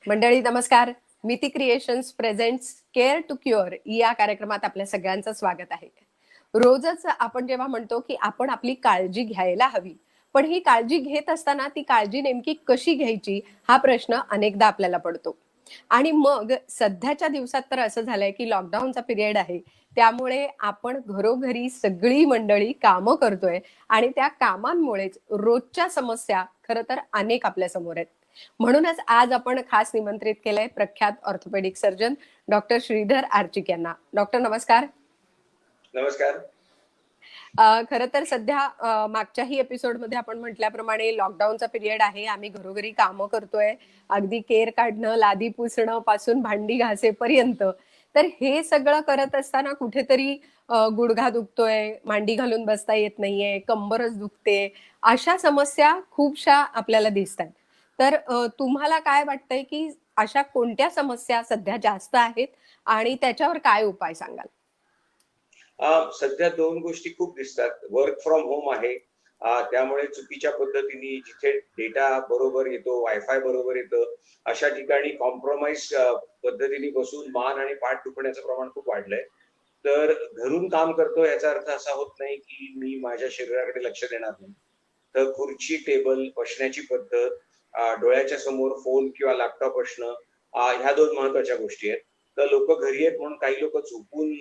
मंडळी नमस्कार. Miti creations presents care to cure या कार्यक्रमात आपल्या सगळ्यांचं स्वागत आहे. रोजच आपण जेव्हा म्हणतो की आपण आपली काळजी घ्यायला हवी, पण ही काळजी घेत असताना ती काळजी नेमकी कशी घ्यायची हा प्रश्न अनेकदा आपल्याला पडतो. आणि मग सध्याच्या दिवसात तर असं झालंय की लॉकडाऊनचा पिरियड आहे, त्यामुळे आपण घरोघरी सगळी मंडळी कामं करतोय आणि त्या कामांमुळेच रोजच्या समस्या खरं तर अनेक आपल्या समोर आहेत. म्हणूनच आज आपण खास निमंत्रित केलंय प्रख्यात ऑर्थोपेडिक सर्जन डॉक्टर श्रीधर आर्चिक यांना. डॉक्टर नमस्कार. नमस्कार. खरं तर सध्या मागच्याही एपिसोडमध्ये आपण म्हटल्याप्रमाणे लॉकडाऊनचा पिरियड आहे, आम्ही घरोघरी कामं करतोय, अगदी केर काढणं, लादी पुसणं पासून भांडी घासेपर्यंत. तर हे सगळं करत असताना कुठेतरी गुडघा दुखतोय, मांडी घालून बसता येत नाहीये, कंबरच दुखते, अशा समस्या खूपशा आपल्याला दिसतात. तर तुम्हाला काय वाटतंय की अशा कोणत्या समस्या सध्या जास्त आहेत आणि त्याच्यावर काय उपाय सांगाल? सध्या दोन गोष्टी खूप दिसतात. वर्क फ्रॉम होम आहे, त्यामुळे चुकीच्या पद्धतीने जिथे डेटा बरोबर येतो, वायफाय बरोबर येतं, अशा ठिकाणी कॉम्प्रोमाइज पद्धतीने बसून मान आणि पाठ दुखण्याचं प्रमाण खूप वाढलंय. तर घरून काम करतो याचा अर्थ असा होत नाही की मी माझ्या शरीराकडे लक्ष देणार नाही. तर खुर्ची, टेबल, बसण्याची पद्धत, डोळ्याच्या समोर फोन किंवा लॅपटॉप असणं, ह्या दोन महत्वाच्या गोष्टी आहेत. तर लोक घरी आहेत म्हणून काही लोक झोपून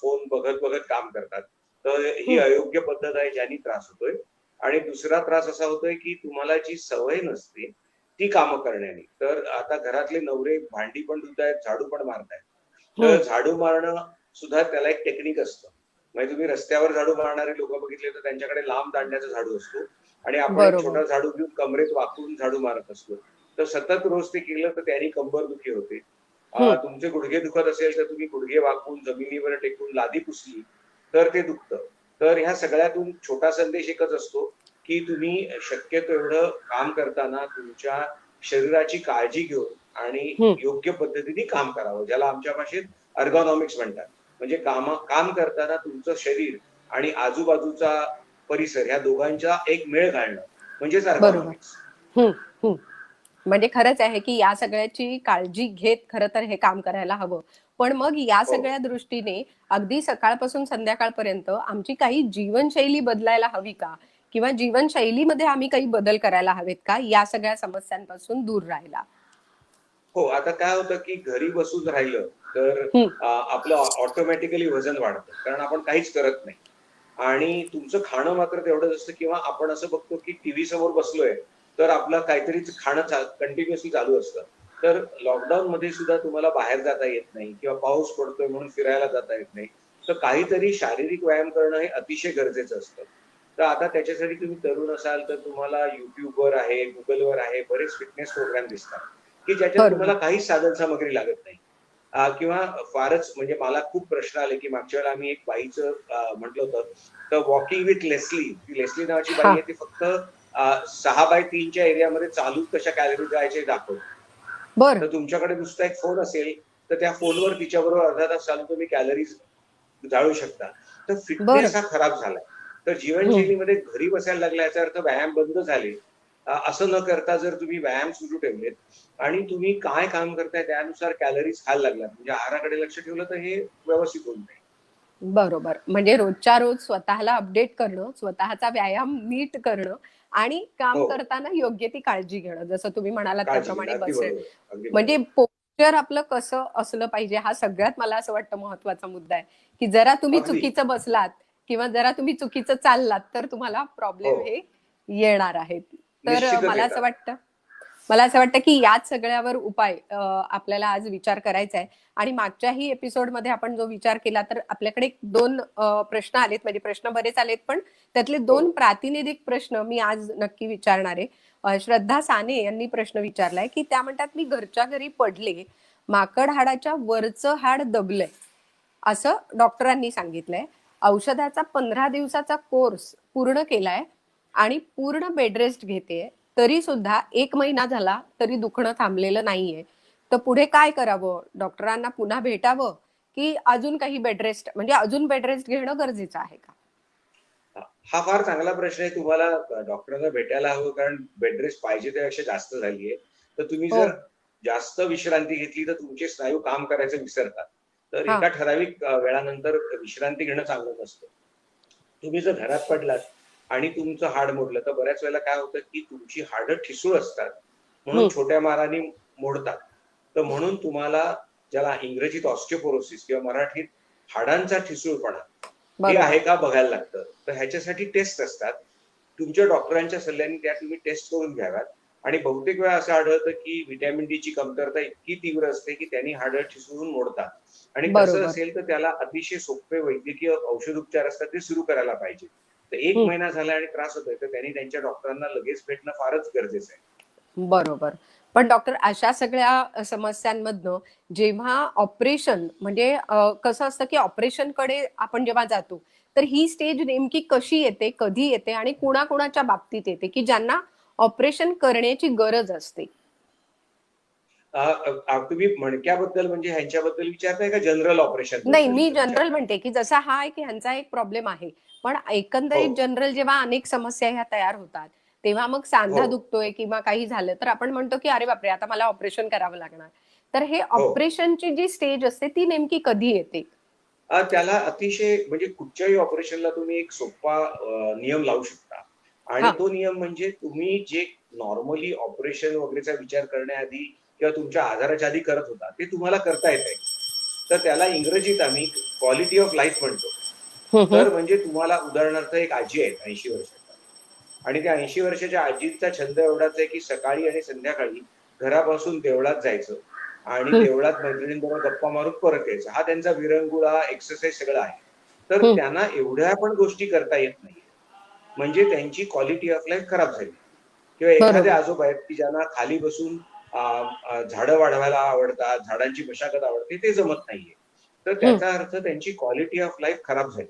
फोन बघत बघत काम करतात. तर ही हं, अयोग्य पद्धत आहे, ज्याने त्रास होतोय. आणि दुसरा त्रास असा होतोय की तुम्हाला जी सवय नसते ती कामं करण्याने. तर आता घरातले नवरे भांडी पण धुतायत, झाडू पण मारतायत. हं. तर झाडू मारणं सुद्धा त्याला एक टेक्निक असतं. म्हणजे तुम्ही रस्त्यावर झाडू मारणारे लोक बघितले तर त्यांच्याकडे लांब दांड्याचा झाडू असतो आणि आपण एक बरोबर. छोटा झाडू घेऊन कमरेत वाकून झाडू मारत असतो. तर सतत रोज ते केलं तर त्याने कंबरदुखी होते. हं. तुमचे गुडघे दुखत असेल तर तुम्ही गुडघे वाकून जमिनीवर टेकून लादी पुसली तर ते दुखतं. तर ह्या सगळ्यातून छोटा संदेश एकच असतो की तुम्ही शक्यतो एवढं काम करताना तुमच्या शरीराची काळजी घेऊन आणि हं. योग्य पद्धतीने काम करावं, ज्याला आमच्या भाषेत अर्गॉनॉमिक्स म्हणतात. म्हणजे काम करताना तुमचं शरीर आणि आजूबाजूचा परिसर ह्या दोघांचा एक मेळ घालणं म्हणजेच बरोबर. अर्गॉनॉमिक्स. हं, हं. म्हणजे खरंच आहे की या सगळ्याची काळजी घेत खरं तर हे काम करायला हवं. पण मग या हो. सगळ्या दृष्टीने अगदी सकाळपासून संध्याकाळपर्यंत आमची काही जीवनशैली बदलायला हवी का? किंवा जीवनशैलीमध्ये आम्ही काही बदल करायला हवेत का या सगळ्या समस्यांपासून दूर राहायला? हो, आता काय होतं की घरी बसून राहिलं तर हं. आपलं ऑटोमॅटिकली वजन वाढतं, कारण आपण काहीच करत नाही. आणि तुमचं खाणं मात्र तेवढंच असतं, किंवा आपण असं बघतो की टीव्ही समोर बसलोय तर आपलं काहीतरी खाणं कंटिन्युअसली चालू असतं. तर लॉकडाऊन मध्ये सुद्धा तुम्हाला बाहेर जाता येत नाही किंवा पाऊस पडतोय म्हणून फिरायला जाता येत नाही. तर काहीतरी शारीरिक व्यायाम करणं हे अतिशय गरजेचं असतं. तर आता त्याच्यासाठी तुम्ही तरुण असाल तर तुम्हाला युट्यूबवर आहे, गुगलवर आहे, बरेच फिटनेस प्रोग्राम दिसतात की ज्याच्यात बरोबर. तुम्हाला काहीच साधन सामग्री लागत नाही. किंवा फारच म्हणजे मला खूप प्रश्न आले की मागच्या वेळेला आम्ही एक बाईचं म्हटलं होतं, तर वॉकिंग विथ लेस्ली, ती लेस्ली नावाची बाई हां. आहे, ती फक्त 6x3च्या एरियामध्ये चालून कशा कॅलरी जायचे दाखवते. बरं. तर तुमच्याकडे नुसता एक फोन असेल तर त्या फोनवर तिच्याबरोबर अर्धा तास चालून तुम्ही कॅलरीज जाळू शकता. तर बरं. फिटनेस हा खराब झालाय. तर हं. जीवनशैलीमध्ये घरी बसायला लागला याचा अर्थ व्यायाम बंद झाले. असं न करता जर तुम्ही व्यायाम सुरू ठेवलेत आणि तुम्ही काय काम करताय त्यानुसार कॅलरीज खायला लागलात, म्हणजे आहाराकडे लक्ष ठेवलं, तर हे व्यवस्थित होऊन जाईल. बरोबर. म्हणजे रोजच्या रोज स्वतःला अपडेट करणं, स्वतःचा व्यायाम नीट करणं आणि काम हो, करताना योग्य ती काळजी घेणं. जसं तुम्ही म्हणालात काळजी घेणं त्याप्रमाणे अगदी बसेल. बरोबर, अगदी म्हणजे बरोबर. पोश्चर आपलं कसं असलं पाहिजे हा सगळ्यात मला असं वाटतं महत्वाचा मुद्दा आहे, की जरा तुम्ही अगदी. चुकीचं बसलात किंवा जरा तुम्ही चुकीचं चाललात तर तुम्हाला हो, प्रॉब्लेम हे येणार आहेत. तर निश्चितच येतात. मला असं वाटतं की याच सगळ्यावर उपाय आपल्याला आज विचार करायचा आहे. आणि मागच्याही एपिसोडमध्ये आपण जो विचार केला तर आपल्याकडे 2 प्रश्न आलेत, म्हणजे प्रश्न बरेच आलेत, पण त्यातले हो. 2 प्रातिनिधिक प्रश्न मी आज नक्की विचारणार आहे. श्रद्धा साने यांनी प्रश्न विचारलाय, की त्या म्हणतात, "मी घरच्या घरी पडले, माकड हाडाच्या वरचं हाड दबलंय, असं डॉक्टरांनी सांगितलंय. औषधाचा 15 दिवसाचा कोर्स पूर्ण केलाय आणि पूर्ण बेड रेस्ट घेतेय. तरी सुद्धा 1 महिना झाला तरी दुखणं थांबलेलं नाहीये. तर पुढे काय करावं? डॉक्टरांना पुन्हा भेटावं की अजून काही बेड रेस्ट, म्हणजे अजून बेड रेस्ट घेणं गरजेचं आहे का?" हा फार चांगला प्रश्न आहे. तुम्हाला डॉक्टरांना भेटायला हवं, कारण बेड रेस्ट पाहिजे त्यापेक्षा जास्त झालीये. तर तुम्ही हो. जर जास्त विश्रांती घेतली तर तुमचे स्नायू काम करायचं विसरतात. तर हा. एका ठराविक वेळानंतर विश्रांती घेणं चांगलं नसतं. तुम्ही जर घरात पडलात आणि तुमचं हाड मोडलं तर बऱ्याच वेळेला काय होतं की तुमची हाडं ठिसूळ असतात म्हणून हम्म. छोट्या माराने मोडतात. तर म्हणून तुम्हाला, ज्याला इंग्रजीत ऑस्टिओपोरोसिस किंवा मराठीत हाडांचा ठिसूळपणा, हे आहे बरोबर. का बघायला लागतं. तर ह्याच्यासाठी टेस्ट असतात. तुमच्या डॉक्टरांच्या सल्ल्याने त्या तुम्ही टेस्ट करून घ्याव्यात. आणि बहुतेक वेळा असं आढळतं की व्हिटॅमिन डी ची कमतरता इतकी तीव्र असते की त्यांनी हाडं ठिसूळून मोडतात. आणि तसं बरोबर. असेल तर त्याला अतिशय सोपे वैद्यकीय औषधोपचार असतात, ते सुरू करायला पाहिजे. तर 1 हम्म. महिना झाला आणि त्रास होतोय तर त्यांनी त्यांच्या डॉक्टरांना लगेच भेटणं फारच गरजेचं आहे. बरोबर. पण डॉक्टर, अशा सगळ्या समस्यांमधनं जेव्हा ऑपरेशन म्हणजे कसं असतं की ऑपरेशनकडे आपण जेव्हा जातो, तर ही स्टेज नेमकी कशी येते, कधी येते आणि कुणाकुणाच्या बाबतीत येते, की ज्यांना ऑपरेशन करण्याची गरज असते? तुम्ही मणक्याबद्दल म्हणजे ह्यांच्याबद्दल विचारताय का जनरल ऑपरेशन नाही, बद्दल मी जनरल विचारताय? म्हणते, की जसा हा आहे, की ह्यांचा एक प्रॉब्लेम आहे. पण हो, एकंदरीत जनरल जेव्हा अनेक समस्या ह्या तयार होतात, तेव्हा मग हो, सांधा दुखतोय किंवा काही झालं, तर आपण म्हणतो, की "अरे बापरे! आता मला ऑपरेशन करावं लागणार." तर हे हो. ऑपरेशनची जी स्टेज असते, ती नेमकी कधी येते? त्याला अतिशय म्हणजे कुठच्याही ऑपरेशनला तुम्ही एक सोपा नियम लावू शकता. आणि हां. तो नियम म्हणजे तुम्ही जे नॉर्मली ऑपरेशन वगैरेचा विचार करण्याआधी किंवा तुमच्या आजाराच्या आधी करत होता, ते तुम्हाला करता येतंय. तर त्याला इंग्रजीत आम्ही क्वालिटी ऑफ लाईफ म्हणतो. हं, हं. तर म्हणजे तुम्हाला उदाहरणार्थ एक आजी आहे 80 वर्षाच्या. आणि त्या 80 वर्षाच्या आजीचा छंद एवढाच आहे, की सकाळी आणि संध्याकाळी घरापासून देवळात जायचं आणि हं, देवळात मैत्रिणींबरोबर गप्पा मारून परत यायचं. हा त्यांचा विरंगुळा, एक्सरसाइज सगळं आहे. तर हं. त्यांना एवढ्या पण गोष्टी करता येत नाहीये. म्हणजे त्यांची क्वालिटी ऑफ लाईफ खराब झाली. किंवा एखादे बरोबर. आजोबा आहेत, की ज्यांना खाली बसून अ, झाडं वाढवायला आवडतात, झाडांची मशागत आवडते, ते जमत नाहीये. तर हं, त्याचा अर्थ त्यांची क्वालिटी ऑफ लाईफ खराब झाली.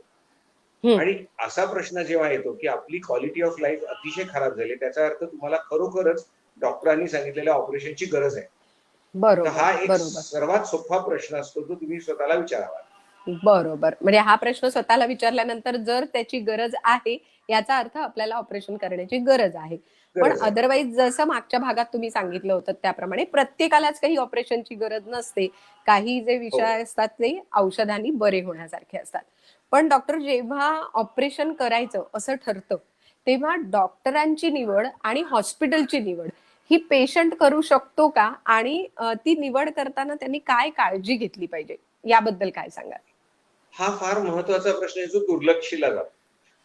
हं. आणि असा प्रश्न जेव्हा येतो, की आपली क्वालिटी ऑफ लाईफ अतिशय खराब झाली, त्याचा अर्थ तुम्हाला खरोखरच डॉक्टरांनी सांगितलेल्या ऑपरेशनची गरज आहे. तर बरोबर, हा एक बरोबर. सर्वात सोपा प्रश्न असतो, जो तुम्ही स्वतःला विचारावा. बरोबर. म्हणजे हा प्रश्न स्वतःला विचारल्यानंतर जर त्याची गरज आहे, याचा अर्थ आपल्याला ऑपरेशन करण्याची गरज आहे. पण गरज आहे. अदरवाईज जसं मागच्या भागात तुम्ही सांगितलं होतं त्याप्रमाणे प्रत्येकालाच काही ऑपरेशनची गरज नसते. काही जे हो. विषय असतात ते औषधांनी बरे होण्यासारखे असतात. पण डॉक्टर, जेव्हा ऑपरेशन करायचं असं ठरतं, तेव्हा डॉक्टरांची निवड आणि हॉस्पिटलची निवड ही पेशंट करू शकतो का? आणि ती निवड करताना त्यांनी काय काळजी घेतली पाहिजे? याबद्दल काय सांगाल? हा फार महत्वाचा प्रश्न आहे, जो दुर्लक्षिला जातो.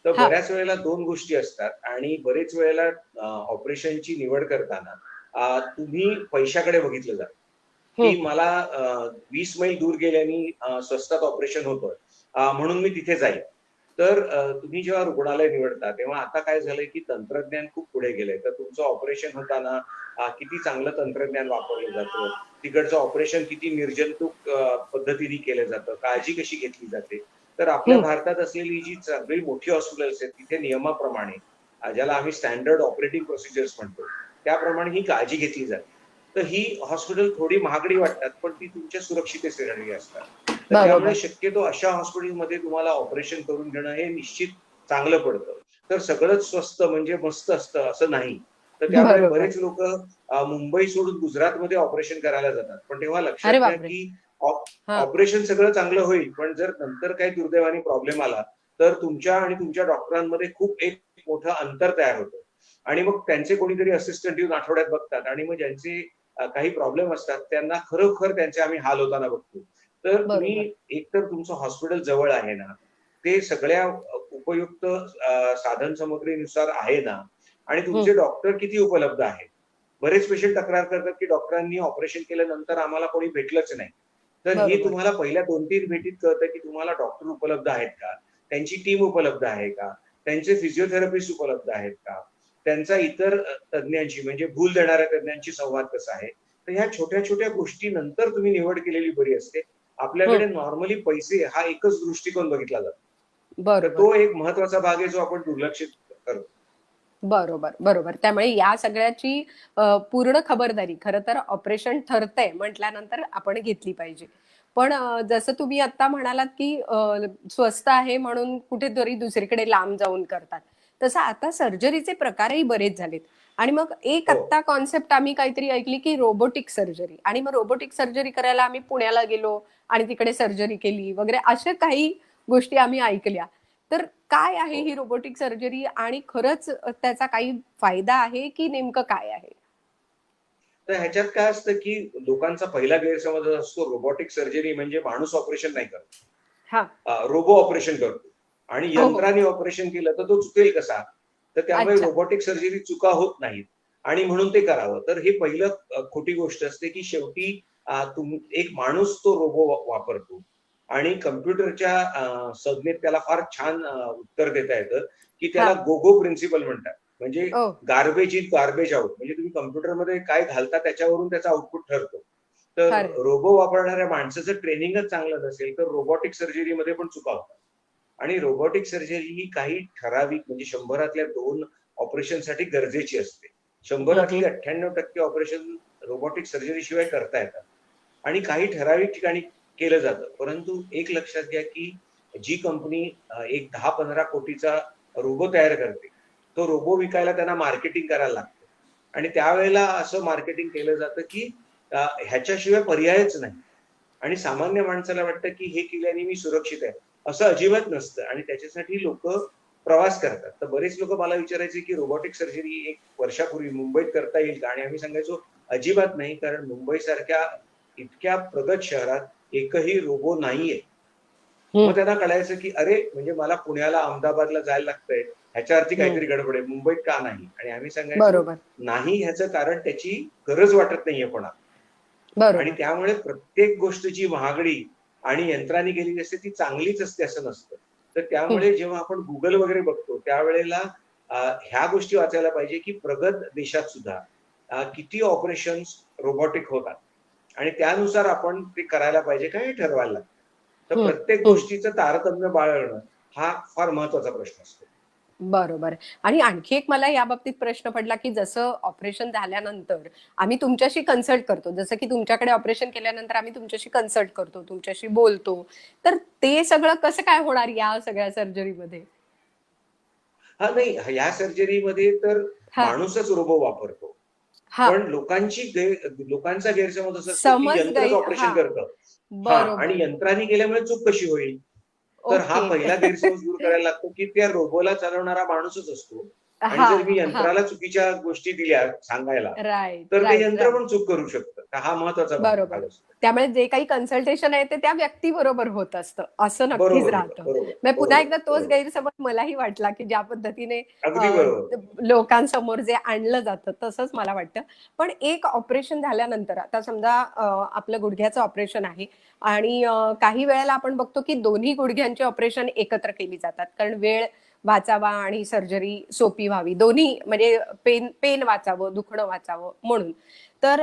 तर हां. बऱ्याच वेळेला 2 गोष्टी असतात आणि बरेच वेळेला ऑपरेशनची निवड करताना तुम्ही पैशाकडे बघितलं जातं, हं. की मला 20 मैल दूर गेल्याने स्वस्तात ऑपरेशन होतं, म्हणून मी तिथे जाईल. तर तुम्ही जेव्हा रुग्णालय निवडता, तेव्हा आता काय झालंय, की तंत्रज्ञान खूप पुढे गेलंय. तर तुमचं ऑपरेशन होताना किती चांगलं तंत्रज्ञान वापरलं जातं, तिकडचं ऑपरेशन किती निर्जंतुक पद्धतीने केलं जातं, काळजी कशी घेतली जाते. तर आपल्या हं. भारतात असलेली जी सगळी मोठी हॉस्पिटल्स आहेत, तिथे नियमाप्रमाणे ज्याला आम्ही स्टँडर्ड ऑपरेटिंग प्रोसिजर्स म्हणतो, त्याप्रमाणे ही काळजी घेतली जाते. तर ही हॉस्पिटल थोडी महागडी वाटतात, पण ती तुमच्या सुरक्षिततेसाठी असतात. तर त्यामुळे बरोबर. शक्यतो अशा हॉस्पिटलमध्ये तुम्हाला ऑपरेशन करून घेणं हे निश्चित चांगलं पडतं. तर सगळंच स्वस्त म्हणजे मस्त असतं असं नाही. तर त्यामुळे बरोबर. बरेच लोकं मुंबई सोडून गुजरातमध्ये ऑपरेशन करायला जातात. पण तेव्हा अरे लक्षात घ्या, बापरे! की हां. ऑपरेशन सगळं चांगलं होईल, पण जर नंतर काही दुर्दैवाने प्रॉब्लेम आला, तर तुमच्या आणि तुमच्या डॉक्टरांमध्ये खूप एक मोठं अंतर तयार होतं. आणि मग त्यांचे कोणीतरी असिस्टंट येऊन आठवड्यात बघतात आणि मग ज्यांचे काही प्रॉब्लेम असतात, त्यांना खरोखर त्यांचे आम्ही हाल होताना बघतो. तर बरोबर. तुम्ही एकतर तुमचं हॉस्पिटल जवळ आहे ना, ते सगळ्या उपयुक्त साधन सामग्रीनुसार आहे ना, आणि हं. तुमचे डॉक्टर किती उपलब्ध आहेत. बरेच पेशंट तक्रार करतात, की डॉक्टरांनी ऑपरेशन केल्यानंतर आम्हाला कोणी भेटलंच नाही. तर हे बरोबर. तुम्हाला पहिल्या 2-3 भेटीत कळतं, की तुम्हाला डॉक्टर उपलब्ध आहेत का? त्यांची टीम उपलब्ध आहे का? त्यांचे फिजिओथेरपिस्ट उपलब्ध आहेत का? त्यांचा इतर तज्ञांशी म्हणजे भूल देणाऱ्या तज्ञांशी संवाद कसा आहे? तर ह्या छोट्या-छोट्या गोष्टी नंतर तुम्ही निवड केलेली बरी असते. हं. आपल्याकडे नॉर्मली पैसे हा एकच दृष्टिकोन बघितला जातो. तर बरोबर. तो एक महत्वाचा भाग आहे, जो आपण दुर्लक्षित करतो. बरोबर, बरोबर. त्यामुळे या सगळ्याची पूर्ण खबरदारी खरं तर ऑपरेशन ठरतंय म्हटल्यानंतर आपण घेतली पाहिजे. पण जसं तुम्ही आत्ता म्हणालात, की स्वस्त आहे म्हणून कुठेतरी दुसरीकडे लांब जाऊन करतात. तसं आता सर्जरीचे प्रकारही बरेच झालेत. आणि मग एक हो. आत्ता कॉन्सेप्ट आम्ही काहीतरी ऐकली की रोबोटिक सर्जरी, आणि मग रोबोटिक सर्जरी करायला आम्ही पुण्याला गेलो आणि तिकडे सर्जरी केली वगैरे, अशा काही गोष्टी आम्ही ऐकल्या. तर काय आहे हो. ही रोबोटिक सर्जरी, आणि खरंच त्याचा काही फायदा आहे की नेमकं काय आहे? तर ह्याच्यात काय असतं, की लोकांचा पहिला गैरसमज असतो रोबोटिक सर्जरी म्हणजे माणूस ऑपरेशन नाही करत. हा. रोबो ऑपरेशन करतो आणि हो हो. यंत्राने ऑपरेशन केलं तर तो चुकेल कसा? तर त्यामुळे अच्छा. रोबोटिक सर्जरी चुका होत नाहीत आणि म्हणून ते करावं. तर हे पहिलं खोटी गोष्ट असते, की शेवटी एक माणूस तो रोबो वापरतो आणि कॉम्प्युटरच्या संज्ञेत त्याला फार छान उत्तर देता येतं, की हा. त्याला गोगो प्रिन्सिपल म्हणतात. म्हणजे ओ. Garbage in garbage out. म्हणजे तुम्ही कॉम्प्युटरमध्ये काय घालता त्याच्यावरून त्याचा आउटपुट ठरतो. तर खरे. रोबो वापरणाऱ्या माणसाचं ट्रेनिंगच चांगलं नसेल तर रोबोटिक सर्जरीमध्ये पण चुका होतात. आणि रोबोटिक सर्जरी ही काही ठराविक म्हणजे 100 2 ऑपरेशनसाठी गरजेची असते. 100 98% ऑपरेशन रोबोटिक सर्जरी शिवाय करता येतात. आणि काही ठराविक ठिकाणी केलं जातं. परंतु एक लक्षात घ्या, की जी कंपनी एक 10-15 कोटीचा रोबो तयार करते, तो रोबो विकायला त्यांना मार्केटिंग करायला लागतं. आणि त्यावेळेला असं मार्केटिंग केलं जातं, की ह्याच्याशिवाय पर्यायच नाही. आणि सामान्य माणसाला वाटतं, की हे केल्याने मी सुरक्षित आहे. असं अजिबात नसतं आणि त्याच्यासाठी लोकं प्रवास करतात. तर बरेच लोकं मला विचारायचे, की रोबोटिक सर्जरी 1 वर्षापूर्वी मुंबईत करता येईल का? आणि आम्ही सांगायचो, अजिबात नाही. कारण मुंबईसारख्या इतक्या प्रगत शहरात एकही रोबो नाहीये. मग हम्म. त्यांना कळायचं, की अरे, म्हणजे मला पुण्याला, अहमदाबादला जायला लागतंय. ह्याच्यावरती हम्म. काहीतरी गडबड आहे. मुंबईत का नाही? आणि आम्ही सांगायचो, बरोबर. नाही ह्याचं कारण त्याची गरज वाटत नाहीये कोणाला. आणि बरोबर. त्यामुळे प्रत्येक गोष्टीची महागडी आणि यंत्राने केलेली असते ती चांगलीच असते असं नसतं. तर हम्म. त्यामुळे जेव्हा आपण Google वगैरे बघतो त्यावेळेला ह्या गोष्टी वाचायला पाहिजे, की प्रगत देशात सुद्धा किती ऑपरेशन्स रोबोटिक होतात आणि त्यानुसार आपण ते करायला पाहिजे का हे ठरवायला लागतं. तर हम्म. प्रत्येक हम्म. गोष्टीचं तारतम्य बाळगणं हा फार महत्वाचा प्रश्न असतो. बरोबर. आणि आणखी एक मला याबाबतीत प्रश्न पडला, की जसं ऑपरेशन झाल्यानंतर आम्ही तुमच्याशी कन्सल्ट करतो. जसं की तुमच्याकडे ऑपरेशन केल्यानंतर आम्ही तुमच्याशी कन्सल्ट करतो, तुमच्याशी बोलतो. तर ते सगळं कसं काय होणार या सगळ्या सर्जरीमध्ये? हां, नाही ह्या सर्जरीमध्ये तर हां. माणूसच रोबो वापरतो. हां. पण लोकांचा गैरसमज असा असतो, की समज यंत्रच ऑपरेशन हां. करतं. हां आणि बरोबर. यंत्राने केल्यामुळे चूक कशी होईल? तर हा ओके. पहिला गैरसमज दूर करायला लागतो, की त्या रोबोला चालवणारा माणूसच असतो आणि जर मी हां, हां. यंत्राला चुकीच्या गोष्टी दिल्या सांगायला, राइट, तर ते राइट, यंत्र राइट. पण चूक करू शकतं. तर हा महत्वाचा बरोबर. भाग असतो. त्यामुळे जे काही कन्सल्टेशन आहे ते त्या व्यक्तीबरोबर होत असतं, असं नक्कीच बरोबर होतं. राहतं. बरोबर, मग पुन्हा बरोबर, एकदा तोच बरोबर. गैरसमज मलाही वाटला, की ज्या पद्धतीने अगदी बरोबर. लोकांसमोर जे आणलं जातं तसंच मला वाटतं. पण एक ऑपरेशन झाल्यानंतर आता समजा आपलं गुडघ्याचं ऑपरेशन आहे आणि काही वेळेला आपण बघतो, की दोन्ही गुडघ्यांची ऑपरेशन एकत्र केली जातात. कारण वेळ वाचावा आणि सर्जरी सोपी व्हावी. दोन्ही म्हणजे पेन पेन वाचावं, दुखणं वाचावं म्हणून. तर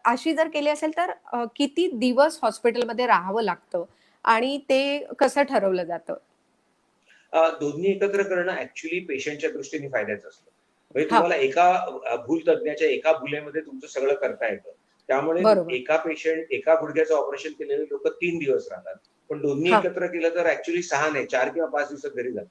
अशी जर केली असेल तर किती दिवस हॉस्पिटलमध्ये राहावं लागतं आणि ते कसं ठरवलं जातं? दोन्ही एकत्र करणं ॲक्चुअली पेशंटच्या दृष्टीने फायद्याचं असतं. म्हणजे हां, तुम्हाला एका भूलतज्ञाच्या एका भुलेमध्ये तुमचं सगळं करता येतं. त्यामुळे बरोबर. एका गुडघ्याचं ऑपरेशन केलेले लोकं 3 दिवस राहतात. पण दोन्ही हां. एकत्र केलं तर ॲक्चुअली 6 नाही 4 किंवा 5 दिवसात घरी जातात.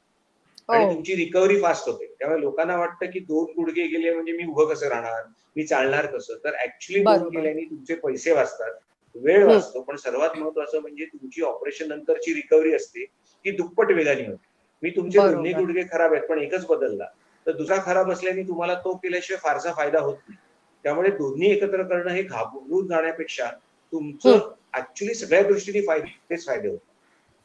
आणि ओह! तुमची रिकव्हरी फास्ट होते. त्यामुळे लोकांना वाटतं, की 2 गुडघे गेले म्हणजे मी उभं कसं राहणार? मी चालणार कसं? तर ॲक्चुअली 2 बरोबर. केल्याने तुमचे पैसे वाचतात, वेळ हं. वाचतो. पण सर्वात महत्त्वाचं म्हणजे तुमची ऑपरेशन नंतरची रिकव्हरी असते, ती दुप्पट वेगाने होते. मी तुमचे दोन्ही बरोबर. गुडघे खराब आहेत, पण एकच बदलला. तर दुसरा खराब असल्याने तुम्हाला तो केल्याशिवाय फारसा फायदा होत नाही. त्यामुळे दोन्ही एकत्र करणं हे घाबरून जाण्यापेक्षा हं. तुमचं ॲक्चुअली सगळ्या दृष्टीने फायदेच फायदे होतात.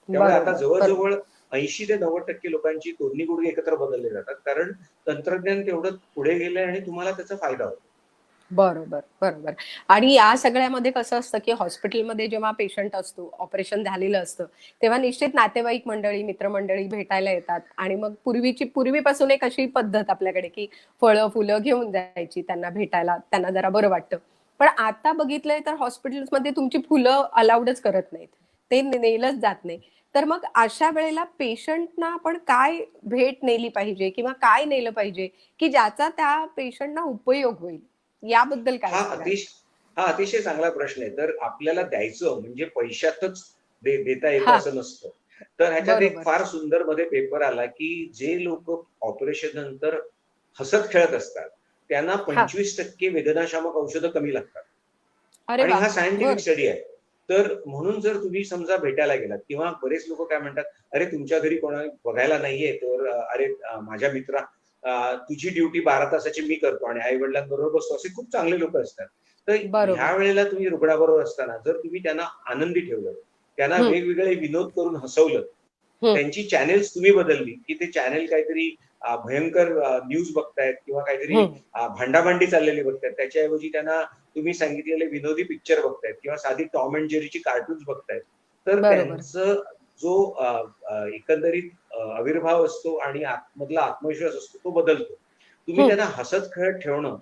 त्यामुळे आता बरोबर, बरोबर. जवळ-जवळ 80 ते 90% लोकांची दोन्ही गुडघे एकत्र बदलले जातात. कारण तंत्रज्ञान तेवढं पुढे गेलंय आणि तुम्हाला त्याचा फायदा होतो. बरोबर, बरोबर. आणि या सगळ्यामध्ये कसं असतं, की हॉस्पिटलमध्ये जेव्हा पेशंट असतो, ऑपरेशन झालेलं असतं, तेव्हा निश्चित नातेवाईक मंडळी, मित्रमंडळी भेटायला येतात आणि मग पूर्वीपासून एक अशी पद्धत आपल्याकडे, की फळं, फुलं घेऊन जायची त्यांना भेटायला, त्यांना जरा बरं वाटतं. पण आता बघितलंय तर हॉस्पिटल्समध्ये तुमची फुलं अलाउडच करत नाहीत. ते नेलंच जात नाही. तर मग अशा वेळेला पेशंटना आपण काय भेट नेली पाहिजे किंवा काय नेलं पाहिजे, की ज्याचा त्या पेशंटना उपयोग होईल? याबद्दल काय हा सांगाल? अतिश हा अतिशय चांगला प्रश्न आहे. तर आपल्याला द्यायचं म्हणजे पैशातच देता येतं हां, असं नसतं. तर ह्याच्यात एक बरोबर. फार सुंदर मध्ये पेपर आला, की जे लोकं ऑपरेशन नंतर हसत-खेळत असतात, त्यांना हा. 25% वेदनाशामक औषधं कमी लागतात. अरे आणि वा. हा सायंटिफिक बर. स्टडी आहे. तर म्हणून जर तुम्ही समजा भेटायला गेलात किंवा बरेच लोक काय म्हणतात, अरे तुमच्या घरी कोणा बघायला नाहीये तर अरे माझ्या मित्रा तुझी ड्युटी 12 तासाची मी करतो आणि आई वडिलांबरोबर बसतो, असे खूप चांगले लोक असतात. तर ह्या बरोबर. वेळेला तुम्ही रुग्णाबरोबर असताना जर तुम्ही त्यांना आनंदी ठेवलं, त्यांना हम्म. वेगवेगळे विनोद करून हसवलं, हम्म. त्यांची चॅनेल्स तुम्ही बदलली की ते चॅनेल काहीतरी भयंकर न्यूज बघतायत किंवा काहीतरी हम्म. भांडाभांडी चाललेली बघतायत, त्याच्याऐवजी त्यांना तुम्ही सांगितलेले विनोदी पिक्चर बघतायत किंवा साधी टॉम अँड जेरीची कार्टून्स बघतायत, तर बरोबर. त्यांचं जो एकंदरीत आविर्भाव असतो आणि आतमधला आत्मविश्वास असतो तो बदलतो. तुम्ही हम्म. त्यांना हसत खेळत ठेवणं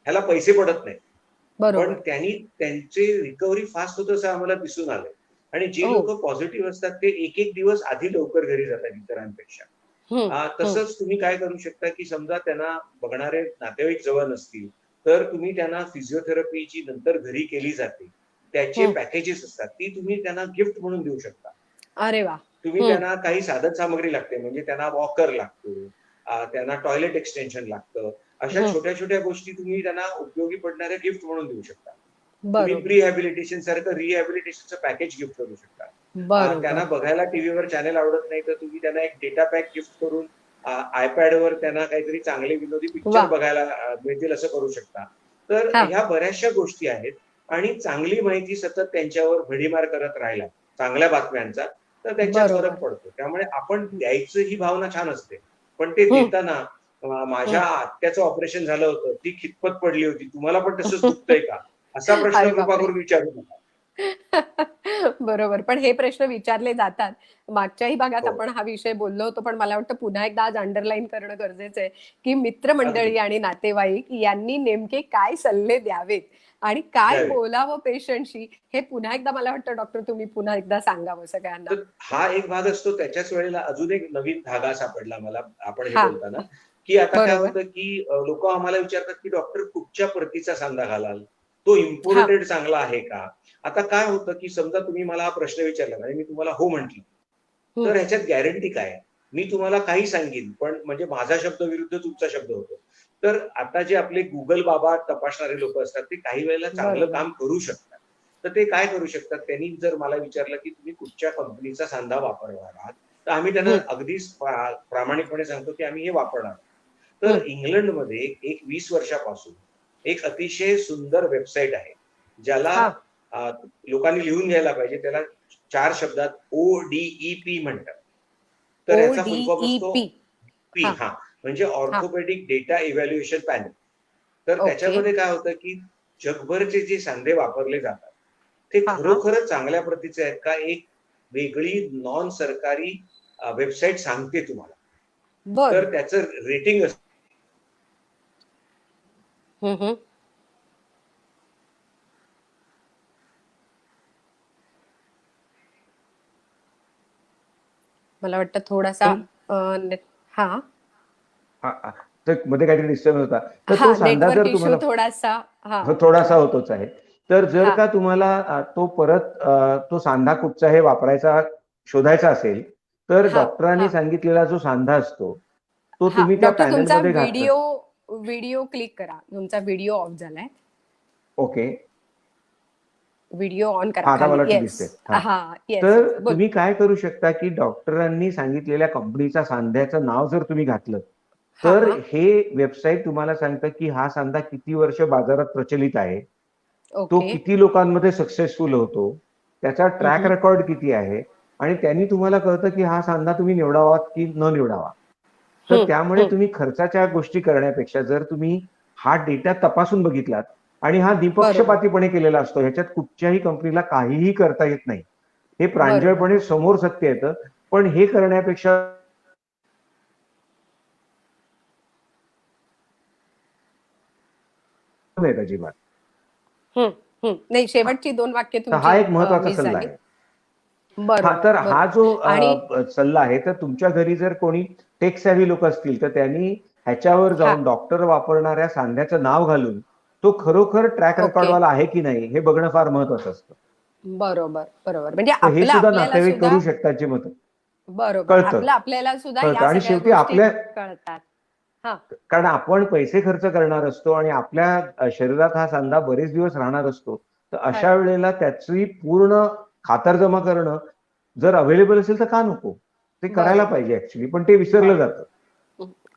ह्याला पैसे पडत नाही, पण बरोबर. त्यांनी त्यांचे रिकव्हरी फास्ट होतं असं आम्हाला दिसून आलंय. आणि जे ओ. लोक पॉझिटिव्ह असतात ते एक एक दिवस आधी लवकर घरी जातात इतरांपेक्षा. हम्म. हम्म. तसंच तुम्ही काय करू शकता की समजा त्यांना बघणारे नातेवाईक जवळ नसतील, तर तुम्ही त्यांना फिजिओथेरपीची नंतर घरी केली जाते त्याचे हम्म. पॅकेजेस असतात, ती तुम्ही त्यांना गिफ्ट म्हणून देऊ शकता. अरे वा. तुम्ही हम्म. त्यांना काही साधन सामग्री लागते, म्हणजे त्यांना वॉकर लागतो, त्यांना टॉयलेट एक्सटेन्शन लागतं, अशा हम्म. छोट्या छोट्या गोष्टी तुम्ही त्यांना उपयोगी पडणाऱ्या गिफ्ट म्हणून देऊ शकता. तुम्ही बरोबर. प्रिहॅबिलिटेशन सारखं रिहॅबिलिटेशनचं पॅकेज गिफ्ट करू शकता. त्यांना बरोबर. बघायला टीव्हीवर चॅनल आवडत नाही तर तुम्ही त्यांना एक डेटा पॅक गिफ्ट करून आयपॅडवर त्यांना काहीतरी चांगले विनोदी पिक्चर वा. बघायला मिळतील असं करू शकता. तर हा. ह्या बऱ्याचशा गोष्टी आहेत आणि चांगली माहिती सतत त्यांच्यावर भडीमार करत राहिला, चांगल्या बातम्यांचा, तर त्यांच्यात फरक बरोबर. पडतो. त्यामुळे आपण द्यायचं ही भावना छान असते, पण ते हम्म. देताना माझ्या हम्म. आत्याचं ऑपरेशन झालं होतं, ती खितपत पडली होती, तुम्हाला पण तसंच दुखतंय का? असा प्रश्न अरे कृपा बापरे. करून विचारू नका. बरोबर. पण हे प्रश्न विचारले जातात. मागच्याही भागात हो, आपण हा विषय बोललो होतो, पण मला वाटतं पुन्हा एकदा आज अंडरलाईन करणं गरजेचं आहे, की अगदी मित्रमंडळी आणि नातेवाईक यांनी नेमके काय सल्ले द्यावेत आणि काय द्यावे. बोलावं पेशंटशी, हे पुन्हा एकदा मला वाटतं डॉक्टर तुम्ही पुन्हा एकदा सांगावं सगळ्यांना. तर हा एक भाग असतो. त्याच्याच वेळेला अजून एक नवीन धागा सापडला मला आपण हे हां, बोलताना, की आता काय बरोबर. होतं, की लोकं आम्हाला विचारतात, की "डॉक्टर कुठच्या प्रतीचा सांधा घालाल? तो हां. इम्पोर्टेड चांगला आहे का?" आता काय होतं, की समजा तुम्ही मला हा प्रश्न विचारला आणि मी तुम्हाला हो म्हटलं, हं. तर ह्याच्यात गॅरंटी काय आहे? मी तुम्हाला काही सांगीन, पण म्हणजे माझा शब्द विरुद्ध तुमचा शब्द होतो. तर आता जे आपले Google बाबा तपासणारे लोकं असतात, ते काही वेळेला चांगलं बरोबर. काम करू शकतात. तर ते काय करू शकतात, त्यांनी जर मला विचारलं, की तुम्ही कुठच्या कंपनीचा सांधा वापरणार आहात, तर आम्ही त्यांना हं. अगदीच प्रामाणिकपणे सांगतो, की आम्ही हे वापरणार. हं. तर इंग्लंडमध्ये एक 20 वर्षापासून एक अतिशय सुंदर वेबसाईट आहे, ज्याला हां. लोकांनी लिहून घ्यायला पाहिजे. त्याला 4 शब्दात ODEP म्हणतात. तर ह्याचा फुल फॉर्म असतो ODEP. पी हां, हां, म्हणजे हां. Orthopaedic data evaluation panel. तर ओके. त्याच्यामध्ये काय होतं, की जगभरचे जे सांधे वापरले जातात, ते हां, हां. खरोखरच चांगल्या प्रतीचे आहेत का? एक वेगळी नॉन सरकारी वेबसाईट सांगते तुम्हाला. बरं. तर त्याचं रेटिंग असतं. हं, हं. मला वाटतं थोडासा नेट. हां. हां, हां. तर मध्ये काहीतरी डिस्टर्बन्स होता. तर तो हां, सांधा नेटवर्क जर इश्यू तुम्हाला थोडासा. हां, हो, थोडासा होतोच आहे. तर जर हां, का तुम्हाला तो परत तो सांधा कुठचा हे वापरायचा शोधायचा असेल, तर हां, डॉक्टरांनी हां, सांगितलेला जो सांधा असतो, तो हां. तुम्ही त्या डॉक्टर तुमचा पॅनलमध्ये घातला. व्हिडिओ व्हिडिओ क्लिक करा. तुमचा व्हिडिओ ऑफ झालाय. ओके. व्हिडिओ ऑन करा हां, आता खाली. मला येस. दिसतंय. हां. हां, येस, तर येस. बोला. तुम्ही काय करू शकता, की डॉक्टरांनी सांगितलेल्या कंपनीच्या सांध्याचं नाव जर तुम्ही घातलं, हां, तर हां. हे वेबसाईट तुम्हाला सांगतं, की हा सांधा किती वर्ष बाजारात प्रचलित आहे. तो ओके. किती लोकांमध्ये सक्सेसफुल होतो, त्याचा हं, ट्रॅक हं. रेकॉर्ड किती आहे आणि त्यांनी तुम्हाला कळतं, की हा सांधा तुम्ही निवडावा की न निवडावा. तर हं, त्यामुळे हं. तुम्ही खर्चाच्या गोष्टी करण्यापेक्षा जर तुम्ही हा डेटा तपासून बघितलात आणि हा बरोबर, निपक्षपातीपणे केलेला असतो. ह्याच्यात कुठच्याही कंपनीला काहीही करता येत नाही. हे बरोबर. प्रांजळपणे समोर सत्य येतं. पण हे करण्यापेक्षा नाहीत अजिबात. हं, हं. नाही, हां, शेवटची 2 वाक्य तर हा तुमची एक महत्वाचा मिस सल्ला झाली. आहे. हां, बरोबर, तर हा बरोबर. जो आणि सल्ला आहे, तर तुमच्या घरी जर कोणी टेक सॅव्ही लोक असतील, तर त्यांनी ह्याच्यावर हां, जाऊन डॉक्टर वापरणाऱ्या सांध्याचं नाव घालून, तो खरोखर ट्रॅक ओके. रेकॉर्डवाला आहे की नाही, हे बघणं फार महत्वाचं असतं. बरोबर, बरोबर. म्हणजे तर हे आपलं सुद्धा आपल्याला नातेवाईक सुद्धा. करू शकतात जे मत बरोबर. कळतं, आपलं आपल्याला सुद्धा कळतं या आणि सगळ्या शेवटी गोष्टी आपल्या कळतात. हा. कारण आपण पैसे खर्च करणार असतो आणि आपल्या शरीरात हा सांधा बरेच दिवस राहणार असतो. तर अशा वेळेला त्याची पूर्ण खातरजमा करणं जर अवेलेबल असेल तर का नको? ते करायला बरोबर. पाहिजे ऍक्च्युली, पण ते विसरलं जातं.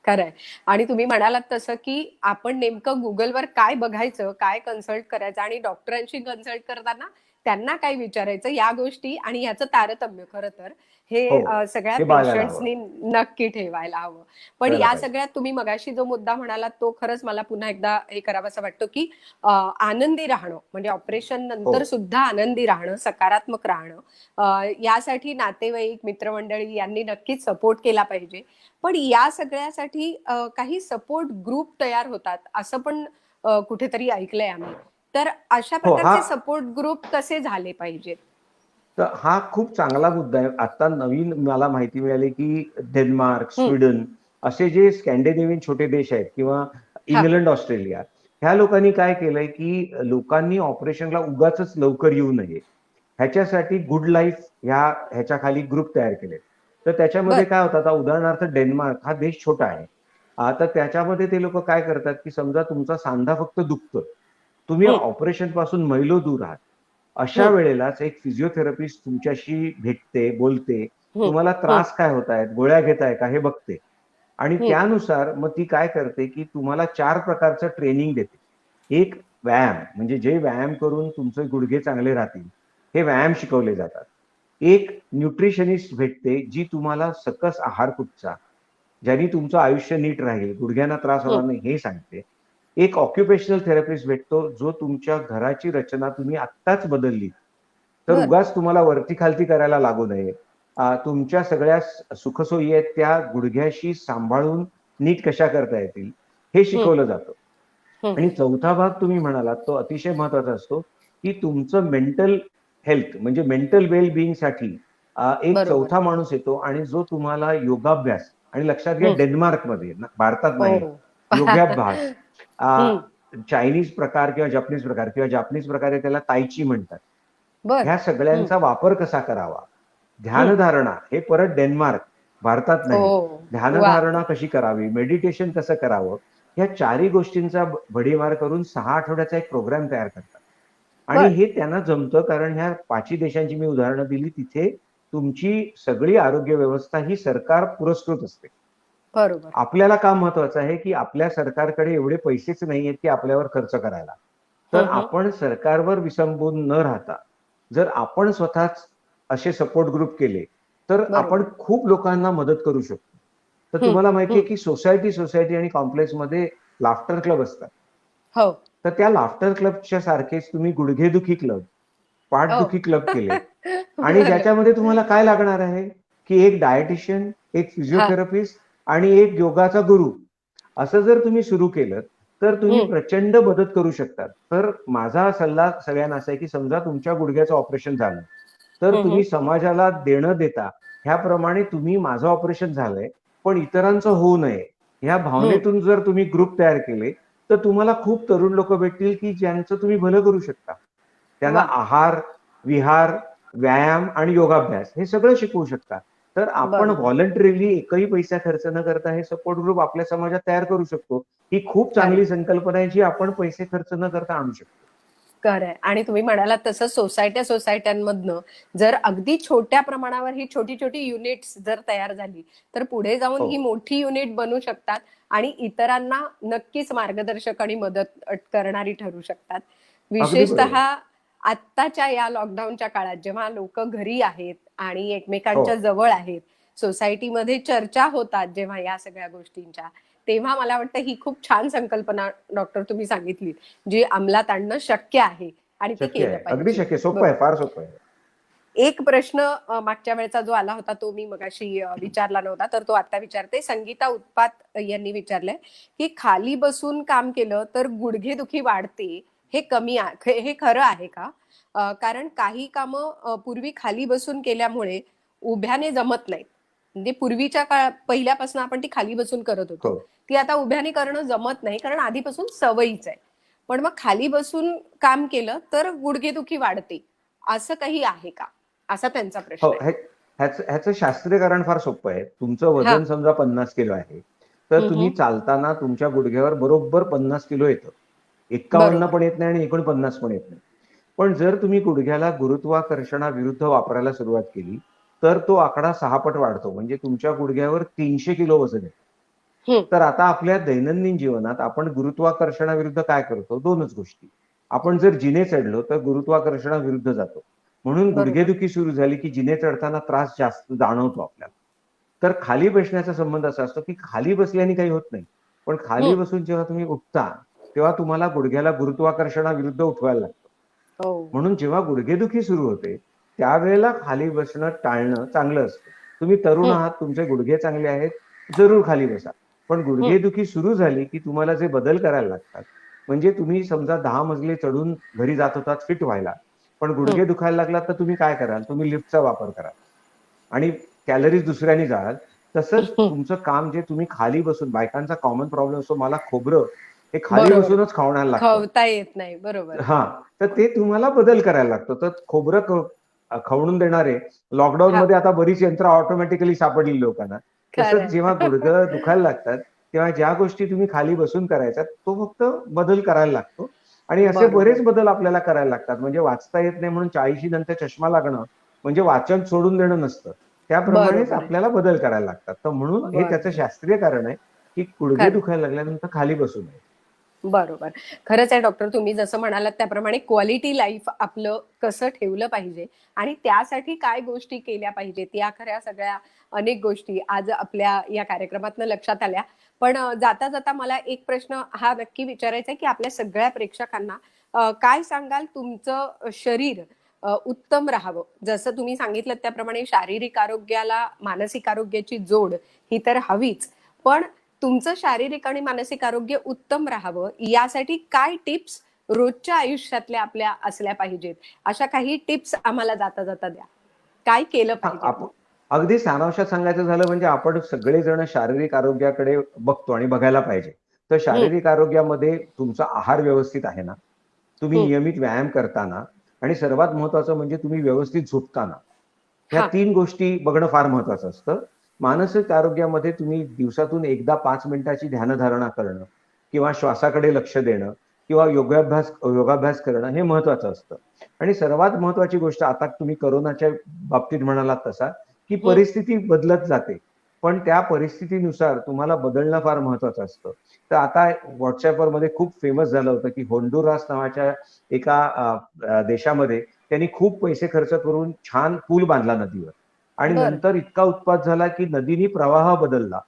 खरंय. आणि तुम्ही म्हणालात तसं की आपण नेमकं गुगलवर काय बघायचं, काय कन्सल्ट करायचं आणि डॉक्टरांशी कन्सल्ट करताना त्यांना काय विचारायचं, या गोष्टी आणि ह्याचं तारतम्य खरं तर हे हो, सगळ्या हे बाळगायला हवं, पेशंट्सनी नक्की ठेवायला हवं. पण करायला या पाहिजे. सगळ्यात तुम्ही मगाशी जो मुद्दा म्हणालात तो खरंच मला पुन्हा एकदा हे करावासा वाटतो की आनंदी राहणं म्हणजे ऑपरेशन हो. नंतर सुद्धा आनंदी राहणं, सकारात्मक राहणं, यासाठी नातेवाईक, मित्रमंडळी यांनी नक्कीच सपोर्ट केला पाहिजे. पण या सगळ्यासाठी काही सपोर्ट ग्रुप तयार होतात असं पण कुठेतरी ऐकलंय आम्ही. तर अशा हो, प्रकारचे सपोर्ट ग्रुप कसे झाले पाहिजेत? तर हा खूप चांगला मुद्दा आहे. आता नवीन मला माहिती मिळाली की डेन्मार्क, हं. स्वीडन असे जे स्कॅन्डिनेव्हियन छोटे देश आहेत किंवा हां. इंग्लंड, ऑस्ट्रेलिया ह्या लोकांनी काय केलंय की लोकांनी ऑपरेशनला उगाचच लवकर येऊ नये ह्याच्यासाठी गुड लाईफ ह्याच्या खाली ग्रुप तयार केले. तर त्याच्यामध्ये बरं. काय होतं, आता उदाहरणार्थ डेन्मार्क हा देश छोटा आहे. तर त्याच्यामध्ये ते लोक काय करतात की समजा तुमचा सांधा फक्त दुखतो, तुम्ही हं. ऑपरेशन पासून मैलो दूर आहात, अशा हं. वेळेलाच एक फिजिओथेरपिस्ट तुमच्याशी भेटते, बोलते, हं. तुम्हाला हं. त्रास काय होत आहेत, गोळ्या घेताय का हे बघते आणि हं. त्यानुसार मग ती काय करते की तुम्हाला 4 प्रकारचं ट्रेनिंग देते. एक व्यायाम, म्हणजे जे व्यायाम करून तुमचे गुडघे चांगले राहतील, हे व्यायाम शिकवले जातात. एक न्यूट्रिशनिस्ट भेटते, जी तुम्हाला सकस आहार कुठचा, ज्यानी तुमचं आयुष्य नीट राहील, गुडघ्यांना त्रास हं. होणार नाही हे सांगते. एक ऑक्युपेशनल थेरपिस्ट भेटतो, जो तुमच्या घराची रचना तुम्ही आत्ताच बदलली, तर बरं. उगाच तुम्हाला वरती खालती करायला लागू नये. तुमच्या सगळ्या सुखसोयी आहेत त्या गुडघ्याशी सांभाळून नीट कशा करता येतील, हे हं. शिकवलं जातं. हं. आणि चौथा भाग तुम्ही म्हणालात तो अतिशय महत्वाचा असतो, की तुमचं मेंटल हेल्थ म्हणजे मेंटल वेल बिईंगसाठी एक बरोबर. चौथा माणूस येतो आणि जो तुम्हाला योगाभ्यास, आणि लक्षात घ्या हं. भारतातमध्ये भारतात हो. नाही, योगाभ्यास, हं. चायनीज प्रकार किंवा जपानीज प्रकारे त्याला ताईची म्हणतात. बरं. ह्या हं. सगळ्यांचा वापर कसा करावा, हं. ध्यानधारणा हे परत डेन्मार्क, भारतात नाही. हो. वाह! ध्यानधारणा कशी करावी, मेडिटेशन कसं करावं, या चारही गोष्टींचा भडीमार करून 6 आठवड्याचा एक प्रोग्राम तयार करतात. आणि बरं. हे त्यांना जमतं कारण ह्या 5ही देशांची मी उदाहरणं दिली, तिथे तुमची सगळी आरोग्य व्यवस्था ही सरकार पुरस्कृत असते. बरोबर. आपल्याला का महत्वाचं आहे की आपल्या सरकारकडे एवढे पैसेच नाहीयेत की आपल्यावर खर्च करायला. तर हं. हं. आपण सरकारवर विसंबून न राहता जर आपण स्वतःच असे सपोर्ट ग्रुप केले, तर आपण बरोबर. खूप लोकांना मदत करू शकतो. तर हं. तुम्हाला माहिती हं. आहे की सोसायटी आणि कॉम्प्लेक्समध्ये लाफ्टर क्लब असतात. हो. तर त्या लाफ्टर क्लबच्या सारखेच तुम्ही गुडघेदुखी क्लब, हो. पाठदुखी क्लब केले आणि बरं. ज्याच्यामध्ये तुम्हाला काय लागणार आहे, की एक डायटिशियन, एक हां. फिजिओथेरपिस्ट आणि एक योगाचा गुरु. असं जर तुम्ही सुरू केलं, तर तुम्ही हं. प्रचंड मदत करू शकता. तर माझा सल्ला सगळ्यांना असा आहे, की समजा तुमच्या गुडघ्याचं ऑपरेशन झालं, तर हं. तुम्ही हं. समाजाला देणं देता, ह्याप्रमाणे तुम्ही माझं ऑपरेशन झालंय, पण इतरांचं होऊ नये, ह्या हं. भावनेतून जर तुम्ही ग्रुप तयार केले, तर तुम्हाला खूप तरुण लोक भेटतील, की ज्यांचं तुम्ही भलं करू शकता. त्यांना वाह! आहार, विहार, व्यायाम आणि योगाभ्यास हे सगळं शिकवू शकता. तर आपण बरोबर. व्हॉलंटरीली एकही पैसा खर्च न करता हे सपोर्ट ग्रुप आपल्या समाजात तयार करू शकतो. ही खूप खरंय. चांगली संकल्पना आहे, जी आपण पैसे खर्च न करता आणू शकतो. खरंय. आणि तुम्ही म्हणालात तसं सोसायट्यांमधनं जर अगदी छोट्या प्रमाणावर ही छोटी-छोटी युनिट्स जर तयार झाली, तर पुढे जाऊन हो, ही मोठी युनिट बनू शकतात आणि इतरांना नक्कीच मार्गदर्शक आणि मदत करणारी ठरू शकतात. अगदी विशेषतः बरोबर. आत्ताच्या या लॉकडाऊनच्या काळात जेव्हा लोकं घरी आहेत आणि हो. एकमेकांच्या जवळ आहेत, सोसायटीमध्ये चर्चा होतात जेव्हा या सगळ्या गोष्टींच्या, तेव्हा मला वाटतं ही खूप छान संकल्पना डॉक्टर तुम्ही सांगितली. जी अंमलात आणणं शक्य आहे आणि ते शक्य केलं आहे. अगदी पाहिजे. शक्य आहे. सोपं आहे, बरोबर. फार सोपं आहे. एक प्रश्न मागच्या वेळेचा जो आला होता तो मी मगाशी विचारला नव्हता, तर तो आता विचारते. संगीता उत्पात यांनी विचारलंय, की खाली बसून काम केलं तर गुडघेदुखी वाढते, हे हे खरं आहे का? कारण काही कामं पूर्वी खाली बसून केल्यामुळे उभ्याने जमत नाहीत. म्हणजे पूर्वीच्या काळात पहिल्यापासून आपण ती खाली बसून करत होतो. हो. ती आता उभ्याने करणं जमत नाही, कारण आधीपासून सवयीच आहे. पण मग खाली बसून काम केलं तर गुडघेदुखी वाढते, असं काही आहे का? असा त्यांचा हो, प्रश्न आहे. ह्याचं शास्त्रीय कारण फार सोपं आहे. तुमचं हां. वजन समजा 50 किलो आहे. तर तुम्ही चालताना तुमच्या गुडघ्यावर बरोबर 50 किलो येतं. 51 बरोबर. पण येत नाही आणि 49 पण येत नाही. पण जर तुम्ही गुडघ्याला गुरुत्वाकर्षणाविरुद्ध वापरायला सुरुवात केली, तर तो आकडा 6 पट वाढतो. म्हणजे तुमच्या गुडघ्यावर 300 किलो वजन आहे. हं. तर आता आपल्या दैनंदिन जीवनात आपण गुरुत्वाकर्षणाविरुद्ध काय करतो? 2च गोष्टी. आपण जर जिने चढलो तर गुरुत्वाकर्षणाविरुद्ध जातो. म्हणून बरोबर. गुडघेदुखी सुरू झाली की जिने चढताना त्रास जास्त जाणवतो आपल्याला. तर खाली बसण्याचा संबंध असा असतो की खाली बसल्याने काही होत नाही. पण खाली हं. बसून जेव्हा तुम्ही उठता, तेव्हा तुम्हाला गुडघ्याला गुरुत्वाकर्षणाविरुद्ध उठवायला लागतं. हो. म्हणून जेव्हा गुडघेदुखी सुरू होते, त्यावेळेला खाली बसणं टाळणं चांगलं असतं. तुम्ही तरुण हं. आहात, तुमचे गुडघे चांगले आहेत, जरूर खाली बसा. पण हं. गुडघेदुखी सुरू झाली की तुम्हाला जे बदल करायला लागतात, म्हणजे तुम्ही समजा 10 मजले चढून घरी जात होतात फिट व्हायला, पण हं. गुडघे दुखायला लागलात तर तुम्ही काय कराल? तुम्ही लिफ्टचा वापर कराल आणि कॅलरीज दुसऱ्याने जाळाल. तसंच हं. तुमचं काम जे तुम्ही खाली बसून बायकांचा कॉमन प्रॉब्लेम असतो, मला खोबरं हे खाली बरोबर. बसूनच खावण्याला लागतं. खवता येत नाही. बरोबर. हां, तर ते तुम्हाला बदल करायला लागतो. तर खोबरं खवणून देणारे हां. लॉकडाऊनमध्ये आता बरीच यंत्र ऑटोमॅटिकली सापडली लोकांना. तसंच खरंय. जेव्हा गुडघं दुखायला लागतात, तेव्हा ज्या गोष्टी तुम्ही खाली बसून करायच्यात, तो फक्त बदल करायला लागतो. आणि असे बरेच बरोबर. बदल आपल्याला करायला लागतात. म्हणजे वाचता येत नाही म्हणून 40शी नंतर चष्मा लागणं, म्हणजे वाचन सोडून देणं नसतं. त्याप्रमाणेच बरोबर आहे. आपल्याला बदल करायला लागतात. तर म्हणून हे त्याचं बरोबर. शास्त्रीय कारण आहे, की गुडघे खरंय. दुखायला लागल्यानंतर खाली बसू नये. बरोबर. खरंच आहे डॉक्टर, तुम्ही जसं म्हणालात त्याप्रमाणे क्वालिटी लाईफ आपलं कसं ठेवलं पाहिजे आणि त्यासाठी काय गोष्टी केल्या पाहिजेत, या खऱ्या सगळ्या अनेक गोष्टी आज आपल्या या कार्यक्रमातनं लक्षात आल्या. पण जाता-जाता मला एक प्रश्न हा नक्की विचारायचा आहे, की आपल्या सगळ्या प्रेक्षकांना काय सांगाल तुमचं शरीर उत्तम राहावं? जसं तुम्ही सांगितलंत त्याप्रमाणे शारीरिक आरोग्याला मानसिक आरोग्याची जोड ही तर हवीच. पण तुमचं शारीरिक आणि मानसिक आरोग्य उत्तम राहावं यासाठी काय टिप्स रोजच्या आयुष्यातल्या आपल्या असल्या पाहिजेत? अशा काही टिप्स आम्हाला जाता जाता द्या. काय केलं हां, पाहिजे? अगदी सारांशात सांगायचं झालं म्हणजे आपण सगळेजण शारीरिक आरोग्याकडे बघतो आणि बघायला पाहिजे. तर हं. शारीरिक आरोग्यामध्ये तुमचा आहार व्यवस्थित आहे ना? तुम्ही हं. नियमित व्यायाम करताना आणि सर्वात महत्त्वाचं म्हणजे तुम्ही व्यवस्थित झोपताना. ह्या हां. 3 गोष्टी बघणं फार महत्त्वाचं असतं. मानसिक आरोग्यामध्ये तुम्ही दिवसातून एकदा 5 मिनिटाची ध्यानधारणा करणं किंवा श्वासाकडे लक्ष देणं किंवा योगाभ्यास करणं हे महत्त्वाचं असतं. आणि सर्वात महत्त्वाची गोष्ट आता तुम्ही कोरोनाच्या बाबतीत म्हणालात तसा, की हं. परिस्थिती बदलत जाते. पण त्या परिस्थितीनुसार तुम्हाला बदलणं फार महत्त्वाचं असतं. तर आता WhatsAppवर मध्ये खूप फेमस झालं होतं, की होंडुरास नावाच्या एका देशामध्ये त्यांनी खूप पैसे खर्च करून छान पूल बांधला नदीवर आणि बरं. नंतर इतका उत्पात झाला, की नदीनी प्रवाह बदलला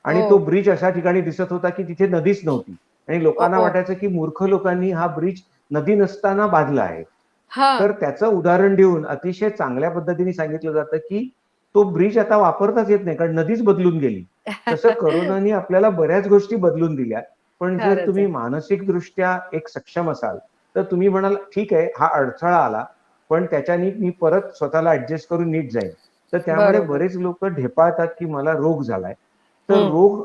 आणि तो ओह! ब्रिज अशा ठिकाणी दिसत होता, की तिथे नदीच नव्हती आणि ओह! लोकांना ओह! वाटायचं, की मूर्ख लोकांनी हा ब्रिज नदी नसताना बांधला आहे. हां. तर त्याचं उदाहरण देऊन अतिशय चांगल्या पद्धतीने सांगितलं जातं, की तो ब्रिज आता वापरताच येत नाही, कारण नदीच बदलून गेली. तसं कोरोनाने आपल्याला बऱ्याच गोष्टी बदलून दिल्या. पण जर खरंच तुम्ही आहे. मानसिकदृष्ट्या एक सक्षम असाल, तर तुम्ही म्हणाल, "ठीक आहे, हा अडथळा आला, पण त्याच्यानी मी परत स्वतःला ॲडजस्ट करून नीट जाईन." तर त्यामुळे बरोबर. बरेच लोकं ढेपाळतात, की मला रोग झालाय. तर हं. रोग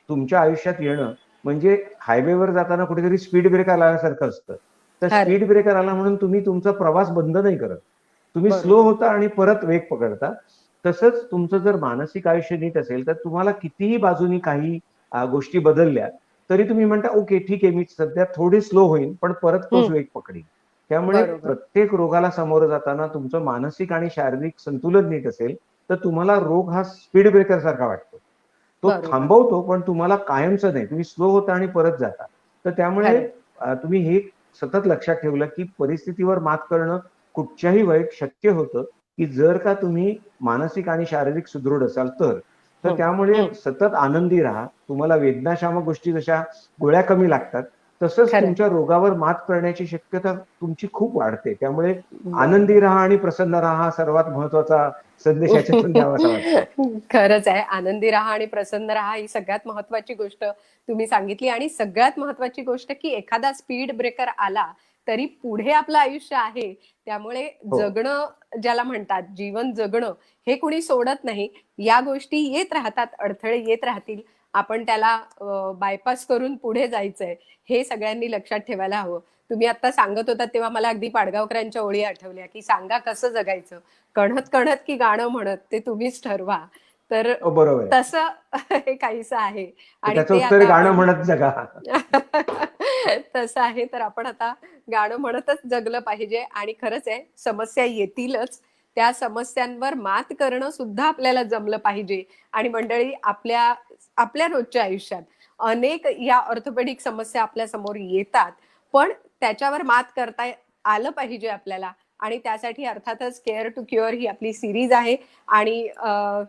तुमच्या आयुष्यात येणं म्हणजे हायवेवर जाताना कुठेतरी स्पीड ब्रेकर आल्यासारखं असतं. तर खरंय. स्पीड ब्रेकर आला म्हणून तुम्ही तुमचा प्रवास बंद नाही करत. तुम्ही स्लो बरोबर. होता आणि परत वेग पकडता. तसंच तुमचं जर मानसिक आयुष्य नीट असेल, तर तुम्हाला कितीही बाजूनी काही गोष्टी बदलल्या, तरी तुम्ही म्हणता, "ओके, ठीक आहे, मी सध्या थोडी स्लो होईन, पण परत तोच हं. वेग पकडेन." त्यामुळे बरोबर. प्रत्येक रोगाला सामोरं जाताना तुमचं मानसिक आणि शारीरिक संतुलन नीट असेल, तर तुम्हाला रोग हा स्पीड ब्रेकर सारखा वाटतो. तो बरोबर. थांबवतो, पण तुम्हाला कायमचं नाही. तुम्ही स्लो होता आणि परत जाता. तर त्यामुळे खरंय. तुम्ही हे सतत लक्षात ठेवलं, की परिस्थितीवर मात करणं कुठच्याही वयात शक्य होतं, की जर का तुम्ही मानसिक आणि शारीरिक सुदृढ असाल तर. तर हं. त्यामुळे हं. सतत आनंदी राहा. तुम्हाला वेदनाशामक गोष्टी जशा गोळ्या कमी लागतात, तसंच खरंय. तुमच्या रोगावर मात करण्याची शक्यता तुमची खूप वाढते. त्यामुळे आनंदी बरोबर. राहा आणि प्रसन्न राहा हा सर्वात महत्त्वाचा संदेश ह्याच्यातून द्यावासा वाटतो. खरंच आहे. आनंदी राहा आणि प्रसन्न राहा ही सगळ्यात महत्त्वाची गोष्ट तुम्ही सांगितली आणि सगळ्यात महत्त्वाची गोष्ट की एखादा स्पीड ब्रेकर आला, तरी पुढे आपलं आयुष्य आहे. त्यामुळे हो. जगणं ज्याला म्हणतात, जीवन जगणं हे कुणी सोडत नाही. या गोष्टी येत राहतात, अडथळे येत राहतील. आपण त्याला बायपास करून पुढे जायचंय, हे सगळ्यांनी लक्षात ठेवायला हवं. तुम्ही आता सांगत होतात तेव्हा मला अगदी पाडगावकरांच्या ओळी आठवल्या, की सांगा कसं जगायचं? कणत कणत की गाणं म्हणत ते तुम्हीच ठरवा. तर बरोबर आहे. तसं हे काहीसं आहे तर आणि त्याचं ते उत्तर आहे आता गाणं आपण म्हणत जगा. तसं आहे. तर आपण आता गाणं म्हणतच जगलं पाहिजे आणि खरंच आहे समस्या येतीलच. त्या समस्यांवर मात करणं सुद्धा आपल्याला जमलं पाहिजे आणि मंडळी आपल्या आपल्या रोजच्या आयुष्यात अनेक या ऑर्थोपेडिक समस्या आपल्या समोर येतात. पण त्याच्यावर मात करता आलं पाहिजे आपल्याला आणि त्यासाठी अर्थातच केअर टू क्युअर ही आपली सिरीज आहे आणि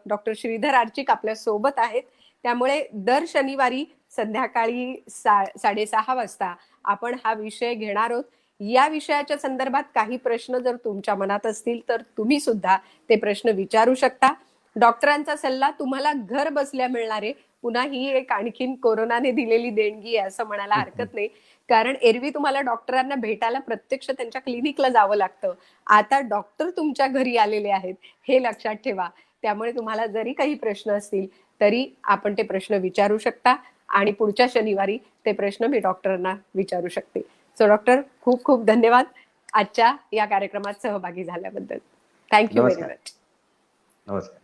डॉक्टर श्रीधर आर्चिक आपल्या सोबत आहेत. त्यामुळे दर शनिवारी संध्याकाळी 6:30 वाजता आपण हा विषय घेणार आहोत. या विषयाच्या संदर्भात काही प्रश्न जर तुमच्या मनात असतील तर तुम्ही सुद्धा ते प्रश्न विचारू शकता. डॉक्टरांचा सल्ला तुम्हाला घर बसल्या मिळणार आहे. पुन्हा ही एक आणखीन कोरोनाने दिलेली देणगी आहे असं म्हणायला हरकत नाही. कारण एरवी तुम्हाला डॉक्टरांना भेटायला प्रत्यक्ष त्यांच्या क्लिनिकला जावं लागतं. आता डॉक्टर तुमच्या घरी आलेले आहेत हे लक्षात ठेवा. त्यामुळे तुम्हाला जरी काही प्रश्न असतील तरी आपण ते प्रश्न विचारू शकता आणि पुढच्या शनिवारी ते प्रश्न मी डॉक्टरांना विचारू शकते. सो डॉक्टर खूप खूप धन्यवाद आजच्या या कार्यक्रमात सहभागी झाल्याबद्दल. थँक्यू व्हेरी नमस्कार. मच. नमस्कार.